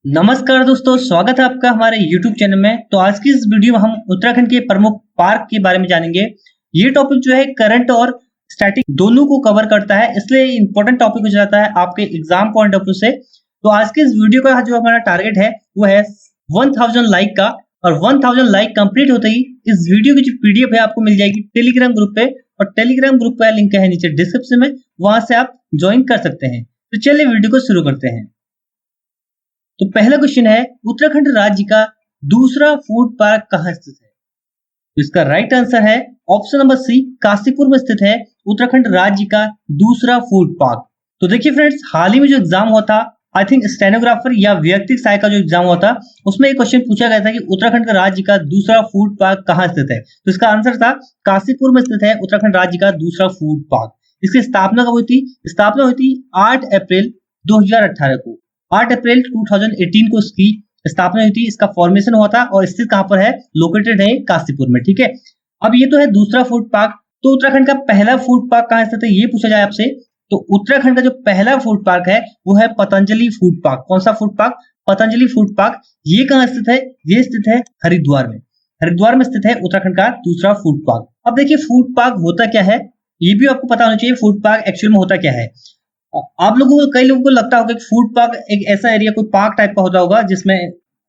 नमस्कार दोस्तों, स्वागत है आपका हमारे YouTube चैनल में। तो आज की इस वीडियो में हम उत्तराखंड के प्रमुख पार्क के बारे में जानेंगे। ये टॉपिक जो है करंट और स्टैटिक दोनों को कवर करता है, इसलिए इम्पोर्टेंट टॉपिक हो जाता है आपके एग्जाम पॉइंट ऑफ व्यू से। तो आज के इस वीडियो का जो हमारा टारगेट है वो है 1000 लाइक का, और 1000 लाइक कंप्लीट होते ही इस वीडियो की जो पीडीएफ है आपको मिल जाएगी टेलीग्राम ग्रुप पे, और टेलीग्राम ग्रुप का लिंक है नीचे डिस्क्रिप्शन में, वहां से आप ज्वाइन कर सकते हैं। तो चलिए वीडियो को शुरू करते हैं। तो पहला क्वेश्चन है, उत्तराखंड राज्य का दूसरा फूड पार्क कहाँ स्थित है? तो इसका राइट आंसर है ऑप्शन नंबर सी, काशीपुर में स्थित है उत्तराखंड राज्य का दूसरा फूड पार्क। तो देखिए फ्रेंड्स, हाल ही में जो एग्जाम हुआ था, आई थिंक स्टेनोग्राफर या व्यक्तिक सहायक का जो एग्जाम हुआ था, उसमें एक क्वेश्चन पूछा गया था कि उत्तराखंड का राज्य का दूसरा फूड पार्क कहाँ स्थित है। तो इसका आंसर था काशीपुर में स्थित है उत्तराखंड राज्य का दूसरा फूड पार्क। इसकी स्थापना कब हुई थी? स्थापना हुई थी 8 अप्रैल 2018 को। 8 अप्रैल 2018 को इसकी स्थापना हुई थी, इसका फॉर्मेशन हुआ था, और स्थित कहां पर है? लोकेटेड है काशीपुर में। ठीक है, अब ये तो है दूसरा फूड पार्क। तो उत्तराखंड का पहला फूड पार्क कहां स्थित है ये पूछा जाए आपसे, तो उत्तराखंड का जो पहला फूड पार्क है वो है पतंजलि फूड पार्क। कौन सा food park? Patanjali food park. ये कहां स्थित है? ये स्थित है हरिद्वार में। हरिद्वार में स्थित है उत्तराखंड का दूसरा फूड पार्क। अब देखिए, फूड पार्क होता क्या है ये भी आपको पता होना चाहिए। फूड पार्क एक्चुअल में होता क्या है? आप लोगों को, कई लोगों को लगता होगा कि फूड पार्क एक ऐसा एरिया, कोई पार्क टाइप का होता होगा जिसमें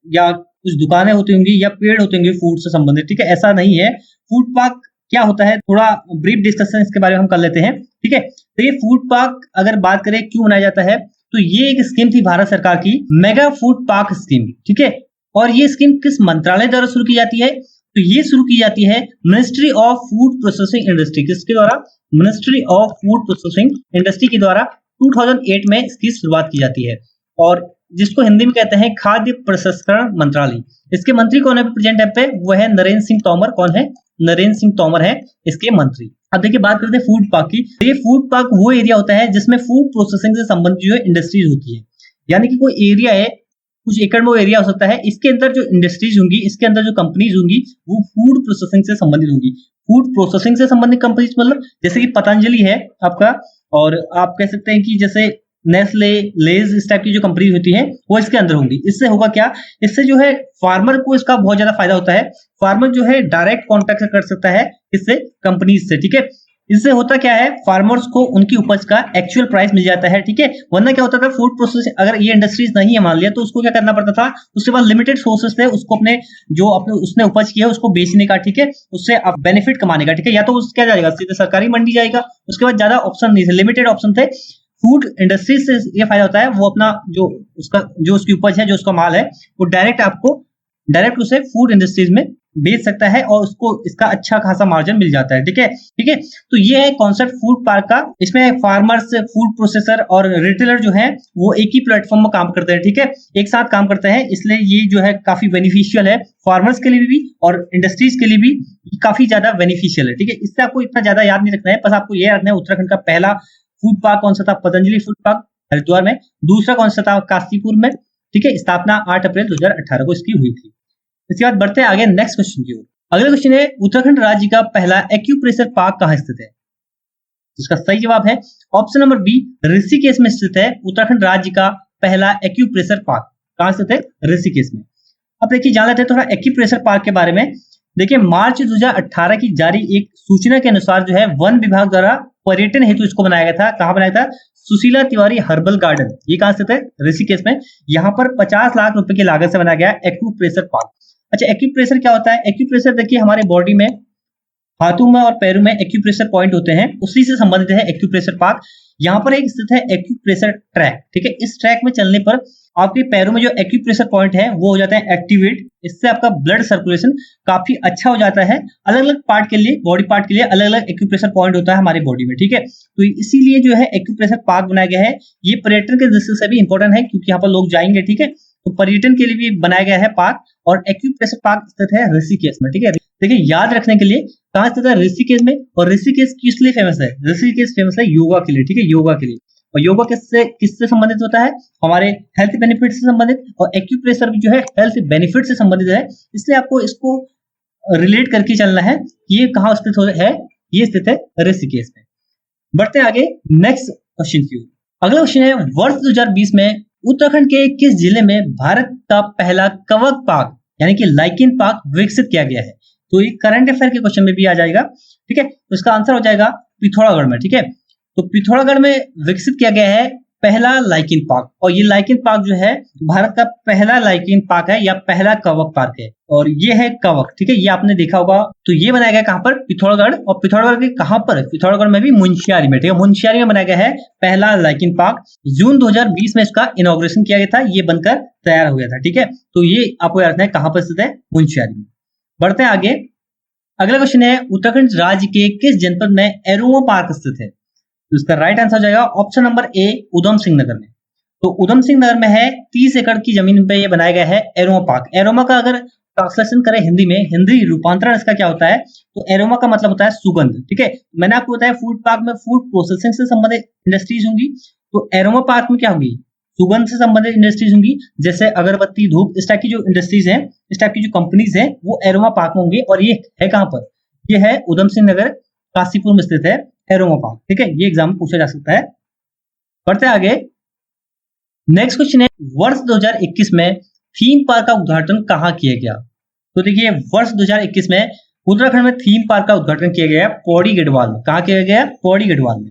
या कुछ दुकानें होती होंगी या पेड़ होते होंगे फूड से संबंधित। ठीक है, ऐसा नहीं है। फूड पार्क क्या होता है, थोड़ा ब्रीफ डिस्कशन इसके बारे में हम कर लेते हैं। ठीक है, तो ये फूड पार्क अगर बात करें क्यों बनाया जाता है, तो ये एक स्कीम थी भारत सरकार की, मेगा फूड पार्क स्कीम। ठीक है, और ये स्कीम किस मंत्रालय द्वारा शुरू की जाती है? तो ये शुरू की जाती है ministry of food processing industry. किसके द्वारा? Ministry of food processing industry के द्वारा 2008 में इसकी शुरुआत की जाती है, और जिसको हिंदी में कहते हैं खाद्य प्रसंस्करण मंत्रालय। इसके मंत्री कौन है प्रेजेंट टाइम पे? वो है नरेंद्र सिंह तोमर। कौन है? नरेंद्र सिंह तोमर है इसके मंत्री। अब देखिए, बात करते हैं फूड पार्क की। तो ये फूड पार्क वो एरिया होता है जिसमें फूड प्रोसेसिंग से संबंधित जो है इंडस्ट्रीज होती है। यानी कि कोई एरिया है, कुछ एकड़ में वो एरिया हो सकता है, इसके अंदर जो इंडस्ट्रीज होंगी, इसके अंदर जो कंपनीज होंगी, वो फूड प्रोसेसिंग से संबंधित होंगी। फूड प्रोसेसिंग से संबंधित कंपनीज मतलब जैसे कि पतंजलि है आपका, और आप कह सकते हैं कि जैसे नेस्ले, लेज, इस टाइप की जो कंपनी होती है वो इसके अंदर होंगी। इससे होगा क्या? इससे जो है फार्मर को इसका बहुत ज्यादा फायदा होता है। फार्मर जो है डायरेक्ट कॉन्टेक्ट कर सकता है इससे, कंपनीज से। ठीक है, इससे होता क्या है, फार्मर्स को उनकी उपज का एक्चुअल प्राइस मिल जाता है। ठीक है, वरना क्या होता था, फूड प्रोसेसिंग अगर ये इंडस्ट्रीज नहीं है मान लिया, तो उसको क्या करना पड़ता था, उसके पास लिमिटेड सोर्सेस थे, उसको अपने जो अपने उसने उपज किया है उसको बेचने का। ठीक है, उससे आप बेनिफिट कमाने का। ठीक है, या तो क्या जाएगा, सीधे सरकारी मंडी जाएगा, उसके बाद ज्यादा ऑप्शन नहीं थे, लिमिटेड ऑप्शन थे। फूड इंडस्ट्री से ये फायदा होता है, वो अपना जो उसकी उपज है, जो उसका माल है, वो डायरेक्ट उसे फूड इंडस्ट्रीज में बेच सकता है, और उसको इसका अच्छा खासा मार्जिन मिल जाता है। ठीक है, ठीक है, तो ये है कॉन्सेप्ट फूड पार्क का। इसमें फार्मर्स, फूड प्रोसेसर और रिटेलर जो है वो एक ही प्लेटफॉर्म में काम करते हैं। ठीक है, एक साथ काम करते हैं, इसलिए ये जो है काफी बेनिफिशियल है फार्मर्स के लिए भी और इंडस्ट्रीज के लिए भी, काफी ज्यादा बेनिफिशियल है। ठीक है, इससे आपको इतना ज्यादा याद नहीं रखना है, बस आपको ये रखना है उत्तराखंड का पहला फूड पार्क कौन सा था? पतंजलि फूड पार्क हरिद्वार में। दूसरा कौन सा था? काशीपुर में। ठीक है, स्थापना 8 अप्रैल 2018 को इसकी हुई थी। इसके बाद बढ़ते हैं आगे नेक्स्ट क्वेश्चन की ओर। अगला क्वेश्चन है, उत्तराखंड राज्य का पहला एक्यूप्रेशर पार्क कहाँ स्थित है? इसका सही जवाब है ऑप्शन नंबर बी, ऋषिकेश में स्थित है उत्तराखंड राज्य का पहला एक्यूप्रेशर पार्क। कहाँ स्थित है? ऋषिकेश में। अब देखिए, जान लेते हैं थोड़ा एक्यूप्रेशर पार्क के बारे में। देखिए, मार्च 2018 की जारी एक सूचना के अनुसार जो है वन विभाग द्वारा पर्यटन हेतु इसको बनाया गया था। कहाँ बनाया था? Sushila Tiwari herbal garden. ये कहाँ स्थित है? ऋषिकेश में। यहाँ पर 50 लाख रुपए की लागत से बनाया गया एक्यूप्रेशर पार्क। अच्छा, एक्यूप्रेशर क्या होता है? एक्यूप्रेशर देखिए, हमारे बॉडी में हाथों में और पैरों में एक्यूप्रेशर पॉइंट होते हैं, उसी से संबंधित है एक्यूप्रेशर पार्क। यहाँ पर एक स्थित है एक्यूप्रेशर ट्रैक। ठीक है, इस ट्रैक में चलने पर आपके पैरों में जो एक्यूप्रेशर पॉइंट है वो हो जाता है एक्टिवेट। इससे आपका ब्लड सर्कुलेशन काफी अच्छा हो जाता है। अलग अलग पार्ट के लिए, बॉडी पार्ट के लिए अलग अलग एक्यूप्रेशर पॉइंट होता है हमारी बॉडी में। ठीक है, तो इसीलिए जो है एक्यूप्रेशर पार्क बनाया गया है। ये पर्यटन के दृष्टि से भी इंपॉर्टेंट है, क्योंकि यहाँ पर लोग जाएंगे। ठीक है, तो पर्यटन के लिए भी बनाया गया है पार्क, और एक्यूप्रेशर पार्क स्थित है ऋषिकेश में। ठीक है, देखिए याद रखने के लिए कहाँ स्थित है? ऋषिकेश में। और ऋषिकेश किस लिए फेमस है? ऋषिकेश फेमस है योगा के लिए। ठीक है, योगा के लिए। और योगा किससे संबंधित होता है? हमारे हेल्थ बेनिफिट से संबंधित, और एक्यूप्रेशर भी जो है हेल्थ बेनिफिट से संबंधित है। इसलिए आपको इसको रिलेट करके चलना है कि ये कहाँ स्थित है। ये स्थित है ऋषिकेश में। बढ़ते आगे नेक्स्ट क्वेश्चन की ओर। अगला क्वेश्चन है, वर्ष 2020 में उत्तराखंड के किस जिले में भारत का पहला कवक पार्क यानी कि लाइकेन पार्क विकसित किया गया है? तो ये करंट अफेयर के क्वेश्चन में भी आ जाएगा, ठीक है। तो इसका आंसर हो जाएगा पिथौरागढ़ में, ठीक है। तो पिथौरागढ़ में विकसित किया गया है पहला लाइकेन पार्क, और ये लाइकेन पार्क जो है भारत का पहला लाइकेन पार्क है या पहला कवक पार्क है, और ये है कवक, ठीक है। ये आपने देखा होगा। तो ये बनाया गया कहां पर? पिथौरागढ़। और पिथौरागढ़ के कहां पर? पिथौरागढ़ में भी मुंशियारी में, ठीक है। मुंशियारी में बनाया गया है पहला लाइकेन पार्क। जून 2020 में इसका इनॉग्रेशन किया गया था, ये बनकर तैयार हो गया था, ठीक है। तो ये आपको याद रखना है कहां पर स्थित है? मुंशियारी में। बढ़ते हैं आगे। अगला क्वेश्चन है उत्तराखंड राज्य के किस जनपद में एरोमा पार्क स्थित है? तो इसका राइट आंसर हो जाएगा option number A, Udham Singh Nagar में। तो उधम सिंह नगर में है, 30 एकड़ की जमीन पे ये बनाया गया है एरोमा पार्क। एरोमा का अगर ट्रांसलेशन करें हिंदी में, हिंदी रूपांतरण इसका क्या होता है? तो एरोमा का मतलब होता है सुगंध, ठीक है। मैंने आपको बताया फूड पार्क में फूड प्रोसेसिंग से संबंधित इंडस्ट्रीज होंगी, तो एरोमा पार्क में क्या होगी? सुगंध से संबंधित इंडस्ट्रीज होंगी, जैसे अगरबत्ती, धूप, इस टाइप की जो इंडस्ट्रीज हैं, इस टाइप की जो कंपनीज हैं, वो एरोमा पार्क में होंगी। और ये है कहां पर? ये है उधम सिंह नगर, काशीपुर में स्थित है एरोमा पार्क, ठीक है। ये एग्जाम में पूछा जा सकता है। बढ़ते आगे। नेक्स्ट क्वेश्चन है वर्ष 2021 में थीम पार्क का उद्घाटन कहां किया गया? तो देखिए वर्ष 2021 में उत्तराखंड में थीम पार्क का उद्घाटन किया गया पौड़ी गढ़वाल में। कहां किया गया? पौड़ी गढ़वाल में।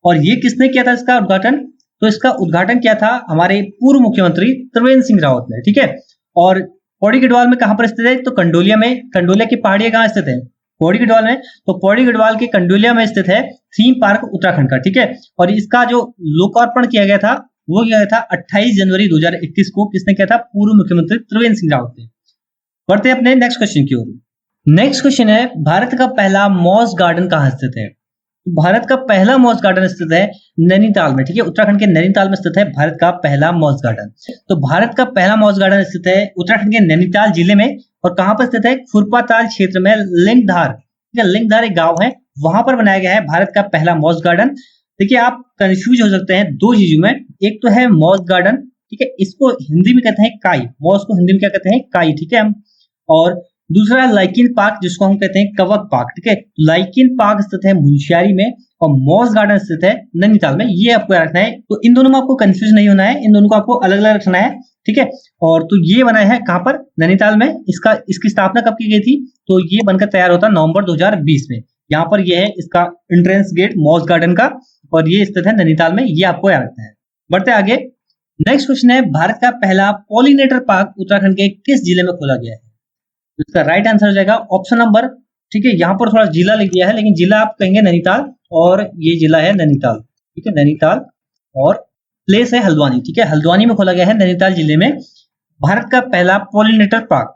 और ये किसने किया था इसका उद्घाटन? तो इसका उद्घाटन किया था हमारे पूर्व मुख्यमंत्री त्रिवेंद्र सिंह रावत ने, ठीक है। और पौड़ी गढ़वाल में कहां पर स्थित है? तो कंडोलिया में। कंडोलिया की पहाड़ियां कहां स्थित है? पौड़ी गढ़वाल में। तो पौड़ी गढ़वाल के कंडोलिया में स्थित है थीम पार्क उत्तराखंड का, ठीक है। और इसका जो लोकार्पण किया गया था वो किया गया था 28 जनवरी 2021 को। किसने किया था? पूर्व मुख्यमंत्री त्रिवेंद्र सिंह रावत ने। बढ़ते हैं अपने नेक्स्ट क्वेश्चन की ओर। नेक्स्ट क्वेश्चन है भारत का पहला मॉस गार्डन कहां स्थित है? भारत का पहला मॉस गार्डन स्थित है नैनीताल में, ठीक है। उत्तराखंड के नैनीताल में स्थित है भारत का पहला मॉस गार्डन। तो भारत का पहला मॉस गार्डन स्थित है उत्तराखंड के नैनीताल जिले में। और कहां पर स्थित है? खुरपाताल क्षेत्र में, लिंगधार, ठीक है। लिंगधार एक गांव है, वहां पर बनाया गया है भारत का पहला मॉस गार्डन। देखिए आप कंफ्यूज हो सकते हैं दो चीजों में। एक तो है मॉस गार्डन, ठीक है, इसको हिंदी में कहते हैं काई। मॉस को हिंदी में क्या कहते हैं? काई, ठीक है। और दूसरा लाइकेन पार्क, जिसको हम कहते हैं कवक पार्क, ठीक है। लाइकेन पार्क स्थित है मुंशियारी में और मॉस गार्डन स्थित है नैनीताल में। ये आपको याद रखना है। तो इन दोनों में आपको कंफ्यूज नहीं होना है, इन दोनों को आपको अलग अलग रखना है, ठीक है। और तो ये बना है कहां पर? नैनीताल में। इसकी स्थापना कब की गई थी? तो ये बनकर तैयार होता नवंबर 2020 में। यहाँ पर ये है इसका एंट्रेंस गेट मॉस गार्डन का, और ये स्थित है नैनीताल में। ये आपको याद रखना है। बढ़ते आगे। नेक्स्ट क्वेश्चन है भारत का पहला पॉलिनेटर पार्क उत्तराखंड के किस जिले में खोला गया है? इसका राइट आंसर हो जाएगा ऑप्शन नंबर, ठीक है। यहाँ पर थोड़ा जिला लिख दिया है, लेकिन जिला आप कहेंगे नैनीताल, और ये जिला है नैनीताल, ठीक है, नैनीताल। और प्लेस है हल्द्वानी, ठीक है। हल्द्वानी में खोला गया है नैनीताल जिले में भारत का पहला पॉलिनेटर पार्क।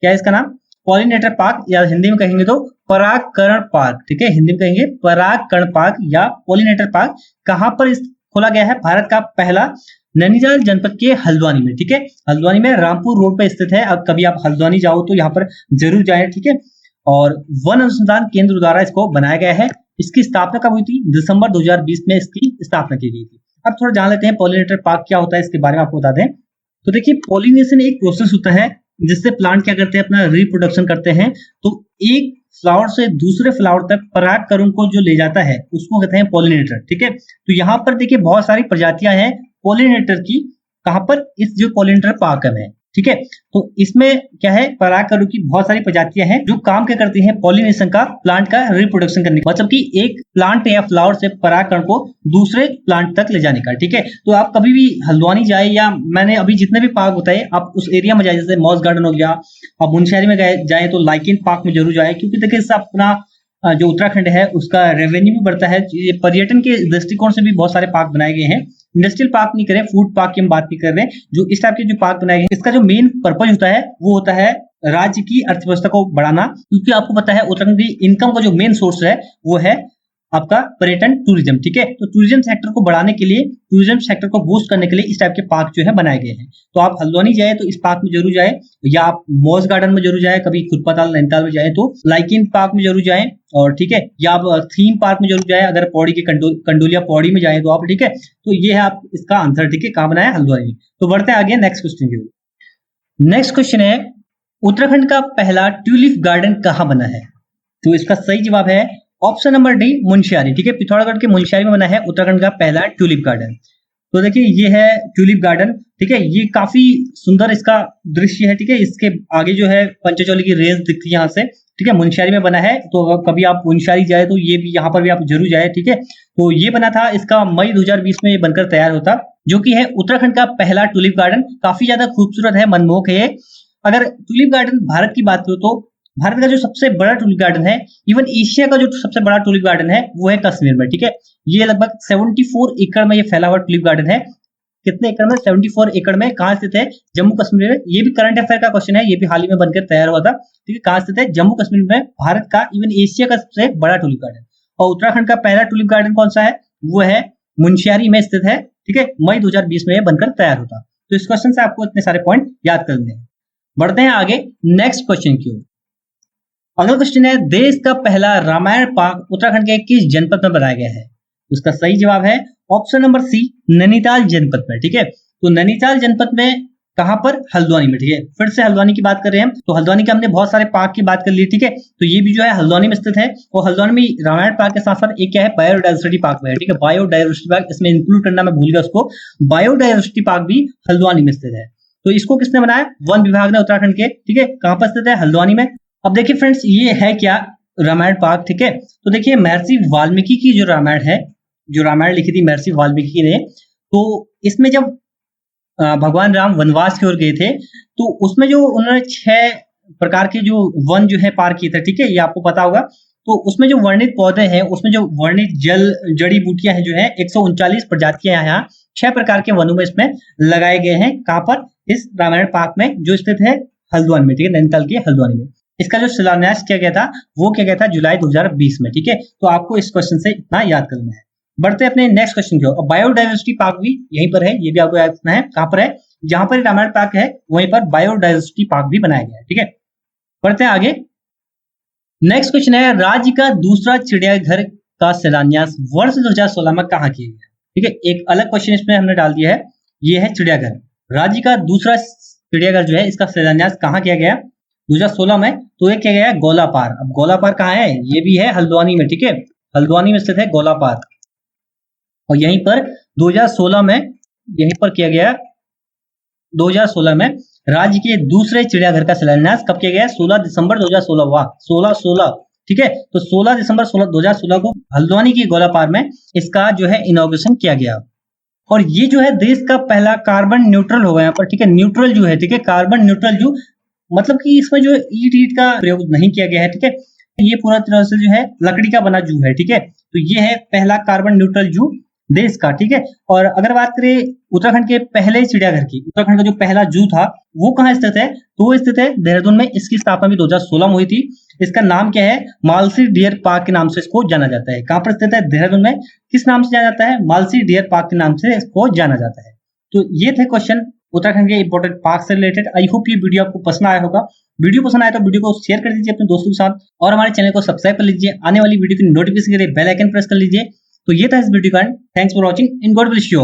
क्या है इसका नाम? पॉलिनेटर पार्क, या हिंदी में कहेंगे तो परागकण पार्क, ठीक है। हिंदी में कहेंगे परागकण पार्क या पॉलिनेटर पार्क। कहां पर खोला गया है? भारत का पहला नैनीताल जनपद के हल्द्वानी में, ठीक है। हल्द्वानी में रामपुर रोड पे स्थित है। अब कभी आप हल्द्वानी जाओ तो यहाँ पर जरूर जाएं, ठीक है। और वन अनुसंधान केंद्र द्वारा इसको बनाया गया है। इसकी स्थापना कब हुई थी? दिसंबर 2020 में इसकी स्थापना की गई थी। अब थोड़ा जान लेते हैं पॉलिनेटर पार्क क्या होता है, इसके बारे में आपको बता दें। तो देखिए पॉलिनेशन एक प्रोसेस होता है जिससे प्लांट क्या करते हैं? अपना रिप्रोडक्शन करते हैं। तो एक फ्लावर से दूसरे फ्लावर तक परागकण को जो ले जाता है उसको कहते हैं पॉलिनेटर, ठीक है। तो यहाँ पर देखिए बहुत सारी प्रजातियां हैं पॉलिनेटर की। कहां पर? इस जो पॉलिनेटर पार्क में, ठीक है। तो इसमें क्या है? परागकणों की बहुत सारी प्रजातियां हैं जो काम क्या करती हैं? पॉलिनेशन का, प्लांट का रिप्रोडक्शन करने का, मतलब कि एक प्लांट या फ्लावर से परागकण को दूसरे प्लांट तक ले जाने का, ठीक है। तो आप कभी भी हल्द्वानी जाए, या मैंने अभी जितने भी पार्क बताए आप उस एरिया में जाए, जैसे मॉस गार्डन हो गया, आप मुंशियारी में जाए तो लाइकेन पार्क में जरूर जाए, क्योंकि देखिए इससे अपना जो उत्तराखंड है उसका रेवेन्यू भी बढ़ता है। ये पर्यटन के दृष्टिकोण से भी बहुत सारे पार्क बनाए गए हैं। इंडस्ट्रियल पार्क नहीं करें, फूड पार्क की हम बात नहीं कर रहे हैं। जो इस टाइप के जो पार्क बनाए गए, इसका जो मेन पर्पज होता है वो होता है राज्य की अर्थव्यवस्था को बढ़ाना, क्योंकि आपको पता है उत्तराखंड की इनकम का जो मेन सोर्स है वो है आपका पर्यटन, टूरिज्म, ठीक है। तो टूरिज्म सेक्टर को बढ़ाने के लिए, टूरिज्म सेक्टर को बूस्ट करने के लिए इस टाइप के पार्क जो है बनाए गए हैं। तो आप हल्द्वानी जाए तो इस पार्क में जरूर जाए, या आप मॉस गार्डन में जरूर जाए, कभी खुरपाताल नैनीताल में जाए तो लाइकेन पार्क में जरूर जाए, और ठीक है, या आप थीम पार्क में जरूर जाए, अगर पौड़ी के कंडोलिया पौड़ी में जाए तो आप, ठीक है। तो ये है आप इसका आंसर, ठीक है, कहाँ बनाया? हल्द्वानी। तो बढ़ते हैं आगे नेक्स्ट क्वेश्चन की ओर। नेक्स्ट क्वेश्चन है उत्तराखंड का पहला ट्यूलिप गार्डन कहाँ बना है? तो इसका सही जवाब है ऑप्शन नंबर डी, मुंशियारी, ठीक है। पिथौरागढ़ के मुंशियारी में बना है उत्तराखंड का पहला ट्यूलिप गार्डन। तो देखिए ये है ट्यूलिप गार्डन, ठीक है, ये काफी सुंदर इसका दृश्य है, ठीक है। इसके आगे जो है पंचचौली की रेंज दिखती है यहाँ से, ठीक है, मुनस्यारी में बना है। तो अगर कभी आप मुनस्यारी जाए तो ये भी यहाँ पर भी आप जरूर जाए, ठीक है। तो ये बना था, इसका मई 2020 में ये बनकर तैयार होता, जो कि है उत्तराखंड का पहला ट्यूलिप गार्डन। काफी ज्यादा खूबसूरत है, मनमोहक है। अगर ट्यूलिप गार्डन भारत की बात करो तो भारत का जो सबसे बड़ा टूलिप गार्डन है, इवन एशिया का जो सबसे बड़ा टूलिप गार्डन है, वो है कश्मीर में, ठीक है। ये लगभग 74 एकड़ में ये फैला हुआ टूलिप गार्डन है। कितने एकड़ में? 74 एकड़ में। कहाँ स्थित है? जम्मू कश्मीर में। ये भी करंट अफेयर का क्वेश्चन है, ये भी हाल ही में बनकर तैयार हुआ था, ठीक है। कहाँ स्थित है? जम्मू कश्मीर में, भारत का इवन एशिया का सबसे बड़ा टूलिप गार्डन। और उत्तराखंड का पहला टूलिप गार्डन कौन सा है? वो है मुनस्यारी में स्थित है, ठीक है। मई 2020 में बनकर तैयार होता। तो इस क्वेश्चन से आपको इतने सारे पॉइंट याद करने हैं। बढ़ते हैं आगे नेक्स्ट क्वेश्चन की ओर। अगला क्वेश्चन है, देश का पहला रामायण पार्क उत्तराखंड के किस जनपद में बनाया गया है? उसका सही जवाब है ऑप्शन नंबर सी, नैनीताल जनपद में, ठीक है। तो नैनीताल जनपद में कहां पर? हल्द्वानी में, ठीक है। फिर से हल्द्वानी की बात कर रहे हैं हम, तो हल्द्वानी के हमने बहुत सारे पार्क की बात कर ली, ठीक है। तो ये भी जो है हल्द्वानी में स्थित है। और हल्द्वानी में रामायण पार्क के साथ साथ एक क्या है? बायोडायवर्सिटी पार्क में है, ठीक है। बायोडायवर्सिटी पार्क इसमें इंक्लूड करना मैं भूल गया उसको। बायोडायवर्सिटी पार्क भी हल्द्वानी में स्थित है। तो इसको किसने बनाया? वन विभाग ने उत्तराखंड के, ठीक है। कहां पर स्थित है? हल्द्वानी में। अब देखिए फ्रेंड्स, ये है क्या? रामायण पार्क, ठीक है। तो देखिए महर्षि वाल्मीकि की जो रामायण है, जो रामायण लिखी थी महर्षि वाल्मीकि ने, तो इसमें जब भगवान राम वनवास की ओर गए थे, तो उसमें जो उन्होंने 6 प्रकार के जो वन जो है पार किए थे, ठीक है, ये आपको पता होगा। तो उसमें जो वर्णित पौधे हैं, उसमें जो वर्णित जल जड़ी बूटियां हैं जो है 139 प्रजातियां यहाँ 6 प्रकार के वनों में इसमें लगाए गए हैं। कहां पर? इस रामायण पार्क में, जो स्थित है हल्द्वानी में, ठीक है, नैनीताल के हल्द्वानी में। इसका जो शिलान्यास किया गया था, वो किया गया था जुलाई 2020 में, ठीक है। तो आपको इस क्वेश्चन से इतना याद करना है। बढ़ते हैं अपने नेक्स्ट क्वेश्चन की ओर। बायोडायवर्सिटी पार्क भी यहीं पर है, ये भी आपको याद रखना है। कहां पर है? जहां पर रामायण पार्क है वहीं पर बायोडायवर्सिटी पार्क भी बनाया गया है, ठीक है। बढ़ते हैं आगे। नेक्स्ट क्वेश्चन है, राज्य का दूसरा चिड़ियाघर का शिलान्यास वर्ष 2016 में कहां किया गया? ठीक है, एक अलग क्वेश्चन इसमें हमने डाल दिया है। ये है चिड़ियाघर, राज्य का दूसरा चिड़ियाघर जो है, इसका शिलान्यास कहां किया गया 2016 में? तो ये किया गया गोलापार। अब गोलापार कहाँ है? ये भी है हल्द्वानी में, ठीक है। हल्द्वानी में स्थित है गोलापार। और यहीं पर 2016 में, यहीं पर किया गया 2016 में राज्य के दूसरे चिड़ियाघर का शिलान्यास कब किया गया? 16 दिसंबर 2016। वाह, 16, ठीक है। तो 16 दिसंबर 2016 को हल्द्वानी की गोलापार में इसका जो है इनॉग्रेशन किया गया। और ये जो है देश का पहला कार्बन न्यूट्रल होगा यहाँ पर, ठीक है। न्यूट्रल जू है, ठीक है, कार्बन न्यूट्रल जू, मतलब कि इसमें जो ईट का प्रयोग नहीं किया गया है, ठीक है। ये पूरा तरह से जो है लकड़ी का बना जू है, ठीक है। तो ये है पहला कार्बन न्यूट्रल जू देश का, ठीक है। और अगर बात करें उत्तराखंड के पहले चिड़ियाघर की, उत्तराखंड का जो पहला जू था वो कहाँ स्थित है? तो वो स्थित है देहरादून में। इसकी स्थापना भी 2016 में हुई थी। इसका नाम क्या है? मालसी डियर पार्क के नाम से इसको जाना जाता है। कहाँ पर स्थित है? देहरादून में। किस नाम से जाना जाता है? मालसी डियर पार्क के नाम से इसको जाना जाता है। तो ये थे क्वेश्चन उत्तराखंड के इंपॉर्टेंट पार्क से रिलेटेड। आई होप ये वीडियो आपको पसंद आया होगा। वीडियो पसंद आया तो वीडियो को शेयर कर दीजिए अपने दोस्तों के साथ, और हमारे चैनल को सब्सक्राइब कर लीजिए। आने वाली वीडियो की नोटिफिकेशन के लिए बेल आइकन प्रेस कर लीजिए। तो ये था इस वीडियो का। Thanks for watching, in God bless you.